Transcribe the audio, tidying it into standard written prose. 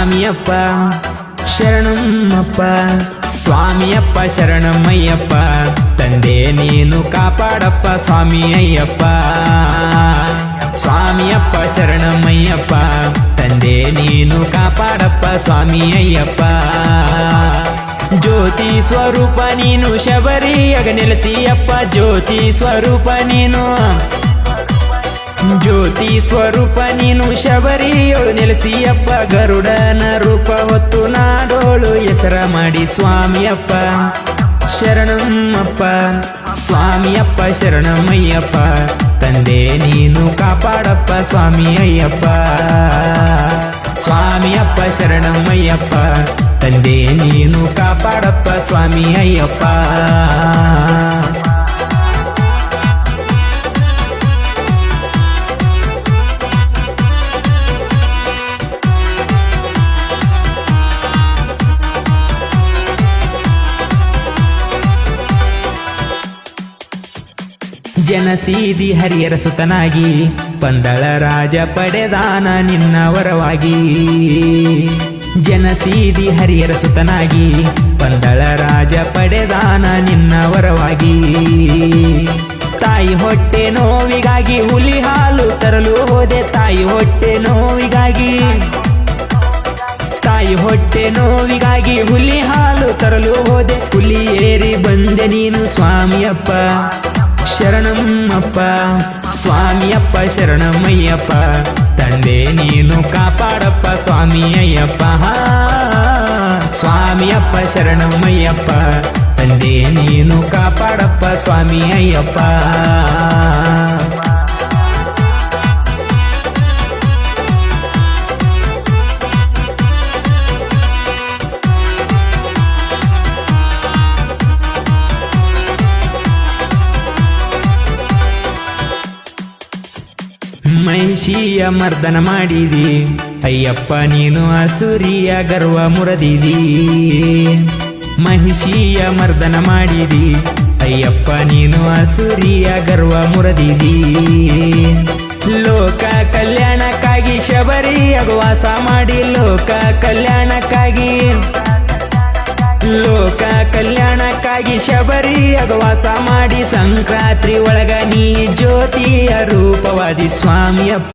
ಸ್ವಾಮಿಯಪ್ಪ ಶರಣಮ್ಮಪ್ಪ ಸ್ವಾಮಿಯಪ್ಪ ಶರಣಮಯ್ಯಪ್ಪ ತಂದೆ ನೀನು ಕಾಪಾಡಪ್ಪ ಸ್ವಾಮಿ ಅಯ್ಯಪ್ಪ ಸ್ವಾಮಿಯಪ್ಪ ಶರಣಮಯ್ಯಪ್ಪ ತಂದೆ ನೀನು ಕಾಪಾಡಪ್ಪ ಸ್ವಾಮಿ ಅಯ್ಯಪ್ಪ ಜ್ಯೋತಿ ಸ್ವರೂಪ ನೀನು ಶಬರಿಯಾಗ ನೆಲೆಸಿಯಪ್ಪ ಜ್ಯೋತಿ ಸ್ವರೂಪ ನೀನು ಜ್ಯೋತಿ ಸ್ವರೂಪ ನೀನು ಶಬರಿಯೋಳು ನೆಲೆಸಿಯಪ್ಪ ಗರುಡನ ರೂಪ ಹೊತ್ತು ನಾಡೋಳು ಹೆಸರ ಮಾಡಿ ಸ್ವಾಮಿಯಪ್ಪ ಶರಣಮ್ಮಪ್ಪ ಸ್ವಾಮಿಯಪ್ಪ ಶರಣಮಯ್ಯಪ್ಪ ತಂದೆ ನೀನು ಕಾಪಾಡಪ್ಪ ಸ್ವಾಮಿ ಅಯ್ಯಪ್ಪ ಸ್ವಾಮಿಯಪ್ಪ ಶರಣಮಯ್ಯಪ್ಪ ತಂದೆ ನೀನು ಕಾಪಾಡಪ್ಪ ಸ್ವಾಮಿ ಅಯ್ಯಪ್ಪ ಜನಸೀದಿ ಹರಿಯರ ಸುತನಾಗಿ ಪಂದಳ ರಾಜ ಪಡೆದಾನ ನಿನ್ನ ವರವಾಗಿ ಜನಸೀದಿ ಹರಿಯರ ಸುತನಾಗಿ ಪಂದಳ ರಾಜ ಪಡೆದಾನ ನಿನ್ನ ವರವಾಗಿ ತಾಯಿ ಹೊಟ್ಟೆ ನೋವಿಗಾಗಿ ಹುಲಿ ಹಾಲು ತರಲು ಹೋದೆ ತಾಯಿ ಹೊಟ್ಟೆ ನೋವಿಗಾಗಿ ತಾಯಿ ಹೊಟ್ಟೆ ನೋವಿಗಾಗಿ ಹುಲಿ ಹಾಲು ತರಲು ಹೋದೆ ಹುಲಿ ಏರಿ ಬಂದೆ ನೀನು ಸ್ವಾಮಿಯಪ್ಪ ಶರಣಮ್ಮಪ್ಪ ಸ್ವಾಮಿಯಪ್ಪ ಶರಣಮಯ್ಯಪ್ಪ ತಂದೆ ನೀನು ಕಾಪಾಡಪ್ಪ ಸ್ವಾಮಿ ಅಯ್ಯಪ್ಪ ಸ್ವಾಮಿಯಪ್ಪ ಶರಣಮಯ್ಯಪ್ಪ ತಂದೆ ನೀನು ಕಾಪಾಡಪ್ಪ ಸ್ವಾಮಿ ಅಯ್ಯಪ್ಪ ಮಹಿಷಿಯ ಮರ್ದನ ಮಾಡಿದಿ ಅಯ್ಯಪ್ಪ ನೀನು ಅಸುರಿಯ ಗರ್ವ ಮುರದಿದಿ ಮಹಿಷಿಯ ಮರ್ದನ ಮಾಡಿದಿ ಅಯ್ಯಪ್ಪ ನೀನು ಅಸುರಿಯ ಗರ್ವ ಮುರದಿದಿ ಲೋಕ ಕಲ್ಯಾಣಕ್ಕಾಗಿ ಶಬರಿಯಾಗ ವಾಸ ಮಾಡಿ ಲೋಕ ಕಲ್ಯಾಣಕ್ಕಾಗಿ ಶಬರಿಯಾಗ ವಾಸ ಮಾಡಿ ಸಂಕ್ರಾಂತಿ ಒಳಗ ನೀ ಜ್ಯೋತಿಯ ರೂಪವಾದಿ ಸ್ವಾಮಿಯಪ್ಪ